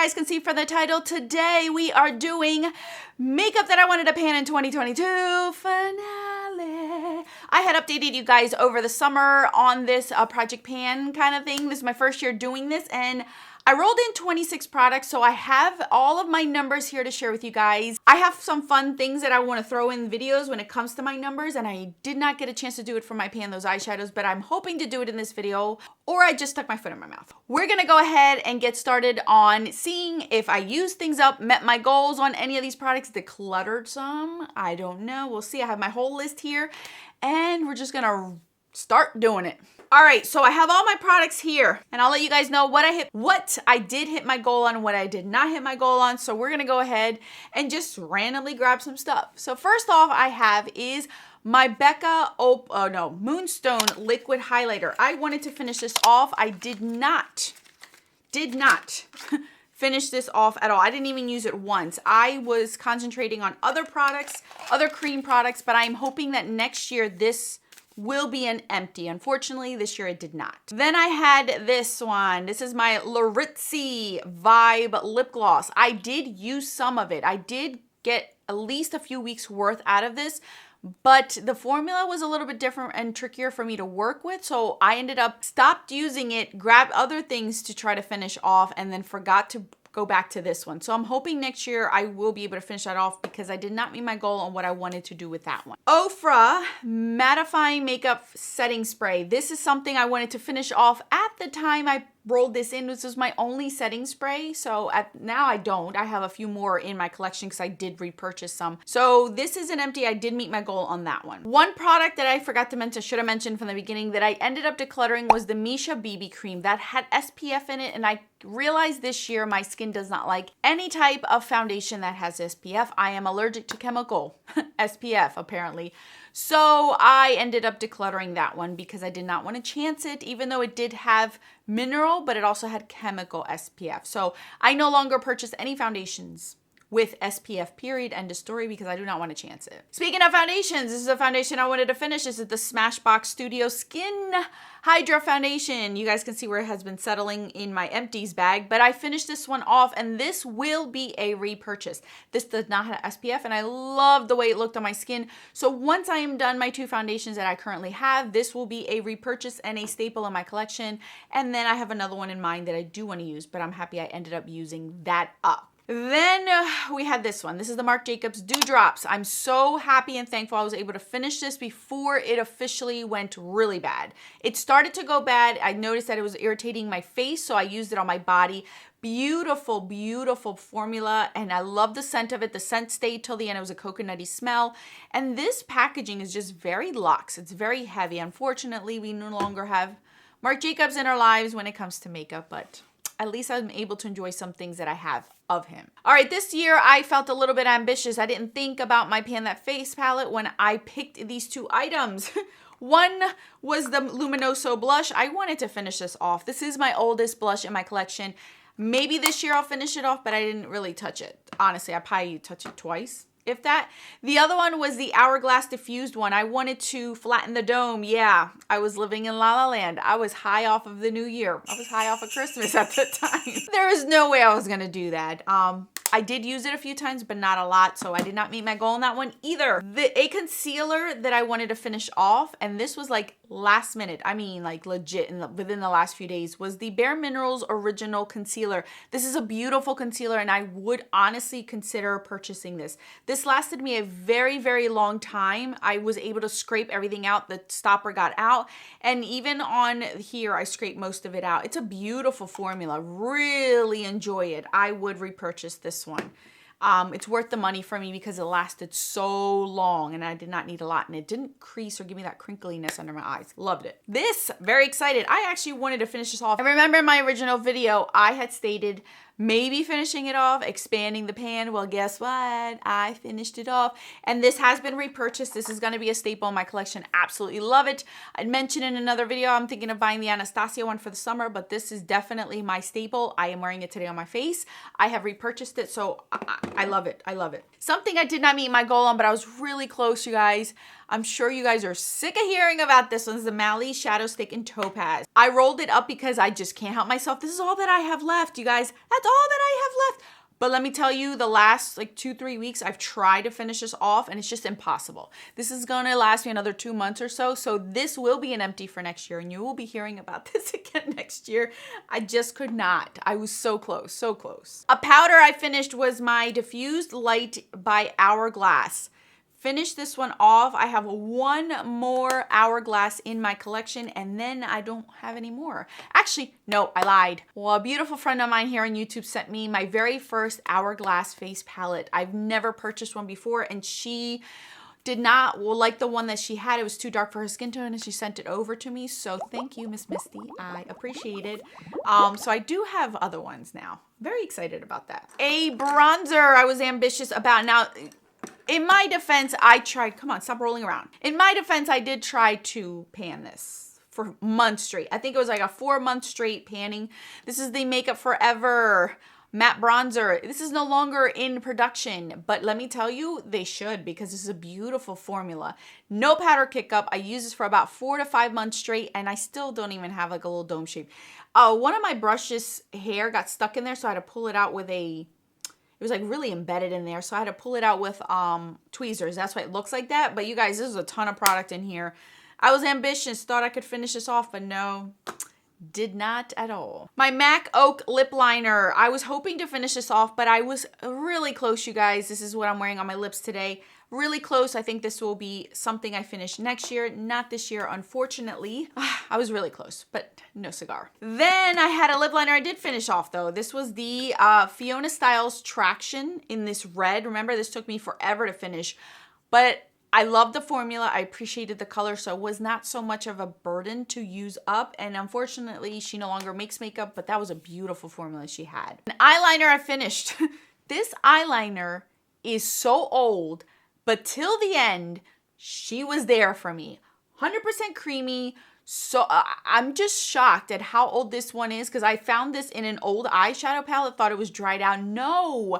guys can see from the title, today we are doing makeup that I wanted to pan in 2022 finale. I had updated you guys over the summer on this project pan kind of thing. This is my first year doing this, and I rolled in 26 products, so I have all of my numbers here to share with you guys. I have some fun things that I want to throw in videos when it comes to my numbers, and I did not get a chance to do it for my pan, those eyeshadows, but I'm hoping to do it in this video, or I just stuck my foot in my mouth. We're gonna go ahead and get started on seeing if I used things up, met my goals on any of these products, decluttered some, I don't know, we'll see. I have my whole list here, and we're just gonna start doing it. All right, so I have all my products here, and I'll let you guys know what I did hit my goal on, what I did not hit my goal on. So we're gonna go ahead and just randomly grab some stuff. So first off I have is my Moonstone liquid highlighter. I wanted to finish this off. I did not finish this off at all. I didn't even use it once. I was concentrating on other products, other cream products, but I'm hoping that next year this will be an empty. Unfortunately, this year it did not. Then I had this one. This is my Laritzi Vibe lip gloss. I did use some of it. I did get at least a few weeks worth out of this, but the formula was a little bit different and trickier for me to work with. So I ended up stopped using it, grabbed other things to try to finish off, and then forgot to go back to this one. So I'm hoping next year I will be able to finish that off because I did not meet my goal on what I wanted to do with that one. Ofra Mattifying Makeup Setting Spray. This is something I wanted to finish off at the time I rolled this in. This was my only setting spray. So now I don't. I have a few more in my collection because I did repurchase some. So this is an empty. I did meet my goal on that one. One product that I forgot to mention, should have mentioned from the beginning, that I ended up decluttering was the Misha BB cream. That had SPF in it, and I realized this year my skin does not like any type of foundation that has SPF. I am allergic to chemical SPF apparently. So I ended up decluttering that one because I did not want to chance it, even though it did have mineral, but it also had chemical SPF. So I no longer purchase any foundations with SPF, period, end of story, because I do not want to chance it. Speaking of foundations, this is a foundation I wanted to finish. This is the Smashbox Studio Skin Hydra Foundation. You guys can see where it has been settling in my empties bag, but I finished this one off, and this will be a repurchase. This does not have SPF, and I love the way it looked on my skin. So once I am done my two foundations that I currently have, this will be a repurchase and a staple in my collection. And then I have another one in mind that I do want to use, but I'm happy I ended up using that up. Then we had this one. This is the Marc Jacobs Dewdrops. I'm so happy and thankful I was able to finish this before it officially went really bad. It started to go bad. I noticed that it was irritating my face, so I used it on my body. Beautiful, beautiful formula, and I love the scent of it. The scent stayed till the end. It was a coconutty smell, and this packaging is just very luxe. It's very heavy. Unfortunately, we no longer have Marc Jacobs in our lives when it comes to makeup, but at least I'm able to enjoy some things that I have of him. All right, this year I felt a little bit ambitious. I didn't think about my Pan That Face palette when I picked these two items. One was the Luminoso blush. I wanted to finish this off. This is my oldest blush in my collection. Maybe this year I'll finish it off, but I didn't really touch it. Honestly, I probably touched it twice, if that. The other one was the Hourglass Diffused one. I wanted to flatten the dome. Yeah, I was living in La La Land. I was high off of the new year. I was high off of Christmas at the time. There was no way I was gonna do that. I did use it a few times, but not a lot, so I did not meet my goal on that one either. A concealer that I wanted to finish off, and this was like last minute, I mean like legit within the last few days, was the Bare Minerals Original Concealer. This is a beautiful concealer, and I would honestly consider purchasing this. This lasted me a very, very long time. I was able to scrape everything out. The stopper got out, and even on here, I scraped most of it out. It's a beautiful formula. Really enjoy it. I would repurchase this one. It's worth the money for me because it lasted so long and I did not need a lot, and it didn't crease or give me that crinkliness under my eyes. Loved it. This, very excited. I actually wanted to finish this off. I remember in my original video, I had stated maybe finishing it off, expanding the pan. Well, guess what? I finished it off, and this has been repurchased. This is going to be a staple in my collection. Absolutely love it. I'd mentioned in another video, I'm thinking of buying the Anastasia one for the summer, but this is definitely my staple. I am wearing it today on my face. I have repurchased it, so I love it. I love it. Something I did not meet my goal on, but I was really close, you guys. I'm sure you guys are sick of hearing about this one. It's the Mally Shadow Stick in Topaz. I rolled it up because I just can't help myself. This is all that I have left, you guys. That's all that I have But let me tell you, the last like 2-3 weeks, I've tried to finish this off and it's just impossible. This is gonna last me another 2 months or so. So this will be an empty for next year and you will be hearing about this again next year. I just could not. I was so close, so close. A powder I finished was my Diffused Light by Hourglass. Finish this one off. I have one more Hourglass in my collection and then I don't have any more. Actually, no, I lied. Well, a beautiful friend of mine here on YouTube sent me my very first Hourglass face palette. I've never purchased one before and she did not like the one that she had. It was too dark for her skin tone and she sent it over to me. So thank you, Miss Misty. I appreciate it. So I do have other ones now. Very excited about that. A bronzer I was ambitious about. Now, in my defense, I tried, come on, stop rolling around. In my defense, I did try to pan this for months straight. I think it was like a 4-month straight panning. This is the Makeup Forever matte bronzer. This is no longer in production, but let me tell you, they should because this is a beautiful formula. No powder kick up. I use this for about 4 to 5 months straight and I still don't even have like a little dome shape. One of my brushes hair got stuck in there, so I had to pull it out with it was like really embedded in there. So I had to pull it out with tweezers. That's why it looks like that. But you guys, this is a ton of product in here. I was ambitious, thought I could finish this off, but no, did not at all. My MAC Oak lip liner. I was hoping to finish this off, but I was really close, you guys. This is what I'm wearing on my lips today. Really close. I think this will be something I finish next year, not this year, unfortunately. I was really close, but no cigar. Then I had a lip liner I did finish off though. This was the Fiona Styles Traction in this red. Remember, this took me forever to finish, but I love the formula. I appreciated the color, so it was not so much of a burden to use up. And unfortunately, she no longer makes makeup, but that was a beautiful formula she had. An eyeliner I finished. This eyeliner is so old, but till the end, she was there for me. 100% creamy. So I'm just shocked at how old this one is because I found this in an old eyeshadow palette, thought it was dried out. No.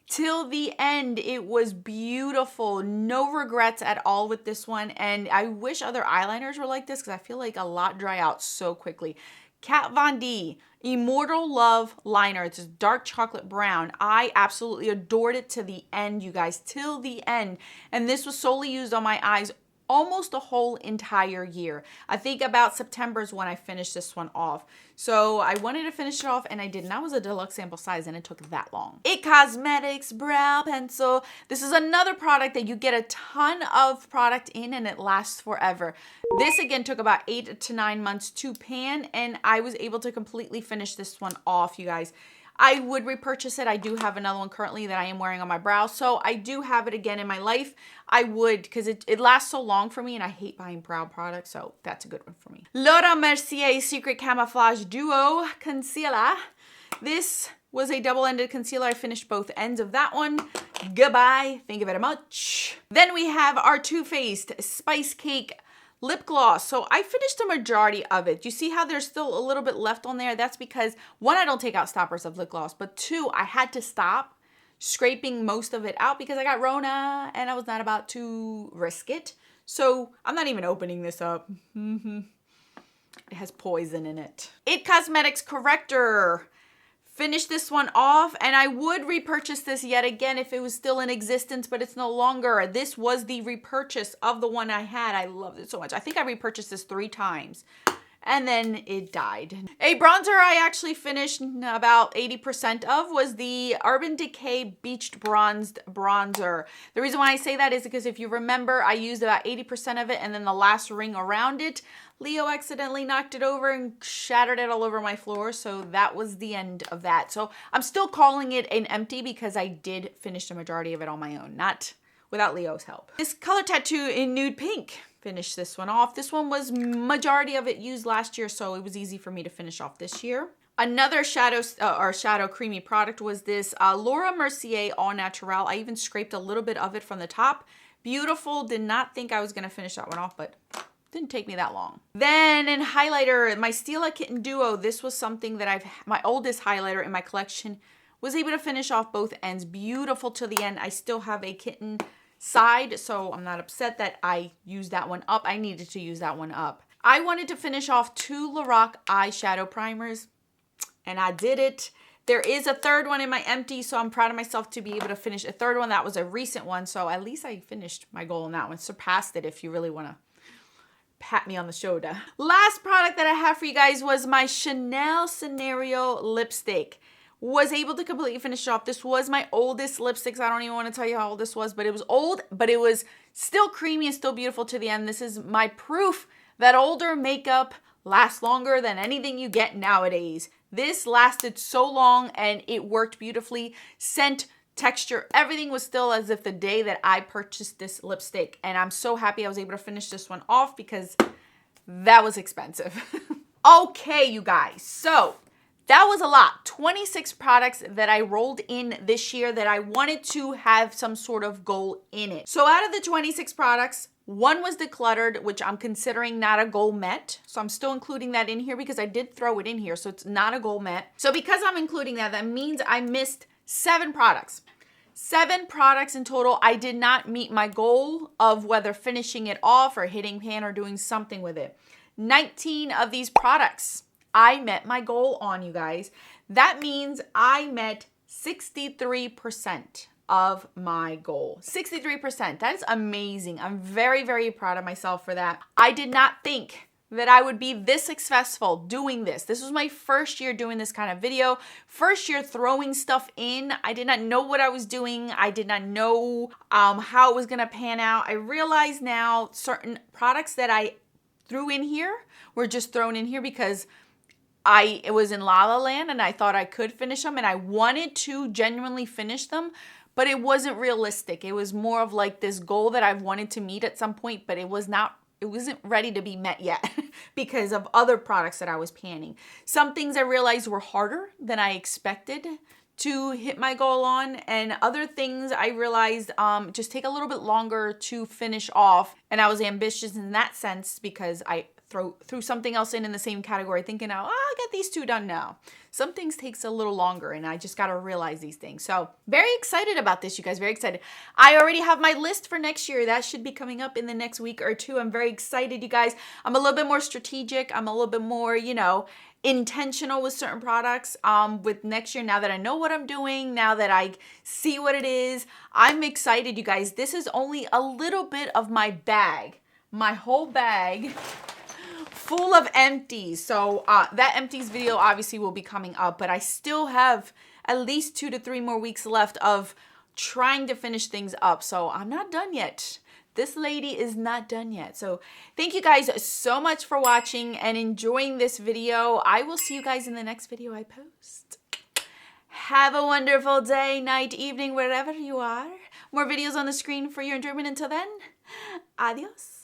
Till the end, it was beautiful. No regrets at all with this one. And I wish other eyeliners were like this because I feel like a lot dry out so quickly. Kat Von D, Immortal Love Liner. It's a dark chocolate brown. I absolutely adored it to the end, you guys, till the end. And this was solely used on my eyes almost a whole entire year. I think about September is when I finished this one off. So I wanted to finish it off and I did. And that was a deluxe sample size and it took that long. It Cosmetics Brow Pencil. This is another product that you get a ton of product in and it lasts forever. This again took about 8 to 9 months to pan and I was able to completely finish this one off, you guys. I would repurchase it. I do have another one currently that I am wearing on my brow. So I do have it again in my life. I would because it lasts so long for me and I hate buying brow products. So that's a good one for me. Laura Mercier Secret Camouflage Duo Concealer. This was a double-ended concealer. I finished both ends of that one. Goodbye. Thank you very much. Then we have our Too Faced Spice Cake lip gloss. So I finished the majority of it. You see how there's still a little bit left on there? That's because, one, I don't take out stoppers of lip gloss, but two, I had to stop scraping most of it out because I got Rona and I was not about to risk it. So I'm not even opening this up. It has poison in it. It Cosmetics Corrector. Finish this one off and I would repurchase this yet again if it was still in existence, but it's no longer. This was the repurchase of the one I had. I loved it so much. I think I repurchased this 3 times and then it died. A bronzer I actually finished about 80% of was the Urban Decay Beached Bronzed Bronzer. The reason why I say that is because if you remember, I used about 80% of it and then the last ring around it, Leo accidentally knocked it over and shattered it all over my floor. So that was the end of that. So I'm still calling it an empty because I did finish the majority of it on my own, not without Leo's help. This Color Tattoo in Nude Pink. Finish this one off. This one was majority of it used last year, so it was easy for me to finish off this year. Another shadow creamy product was this Laura Mercier All Natural. I even scraped a little bit of it from the top. Beautiful. Did not think I was going to finish that one off, but didn't take me that long. Then in highlighter, my Stila Kitten Duo. This was something that my oldest highlighter in my collection, was able to finish off both ends. Beautiful to the end. I still have a kitten side, so I'm not upset that I used that one up. I needed to use that one up. I wanted to finish off 2 Lorac eyeshadow primers, and I did it. There is a third one in my empty, so I'm proud of myself to be able to finish a third one. That was a recent one, so at least I finished my goal in that one. Surpassed it if you really want to pat me on the shoulder. Last product that I have for you guys was my Chanel Scenario lipstick. Was able to completely finish it off. This was my oldest lipsticks. I don't even want to tell you how old this was, but it was old, but it was still creamy and still beautiful to the end. This is my proof that older makeup lasts longer than anything you get nowadays. This lasted so long and it worked beautifully. Scent, texture, everything was still as if the day that I purchased this lipstick. And I'm so happy I was able to finish this one off because that was expensive. Okay, you guys. So that was a lot. 26 products that I rolled in this year that I wanted to have some sort of goal in it. So out of the 26 products, one was decluttered, which I'm considering not a goal met. So I'm still including that in here because I did throw it in here. So it's not a goal met. So because I'm including that, that means I missed 7 products. 7 products in total. I did not meet my goal of whether finishing it off or hitting pan or doing something with it. 19 of these products I met my goal on, you guys. That means I met 63% of my goal. 63%. That is amazing. I'm very, very proud of myself for that. I did not think that I would be this successful doing this. This was my first year doing this kind of video. First year throwing stuff in. I did not know what I was doing. I did not know how it was gonna pan out. I realize now certain products that I threw in here were just thrown in here because it was in La La Land and I thought I could finish them and I wanted to genuinely finish them, but it wasn't realistic. It was more of like this goal that I've wanted to meet at some point, but it wasn't ready to be met yet because of other products that I was panning. Some things I realized were harder than I expected to hit my goal on, and other things I realized just take a little bit longer to finish off. And I was ambitious in that sense because I threw something else in the same category thinking, oh, I'll get these 2 done now. Some things takes a little longer and I just got to realize these things. So very excited about this, you guys, very excited. I already have my list for next year. That should be coming up in the next week or 2. I'm very excited, you guys. I'm a little bit more strategic. I'm a little bit more, intentional with certain products with next year. Now that I know what I'm doing, now that I see what it is, I'm excited, you guys. This is only a little bit of my bag, my whole bag full of empties. So that empties video obviously will be coming up, but I still have at least 2 to 3 more weeks left of trying to finish things up. So I'm not done yet. This lady is not done yet. So thank you guys so much for watching and enjoying this video. I will see you guys in the next video I post. Have a wonderful day, night, evening, wherever you are. More videos on the screen for your enjoyment. Until then, adios.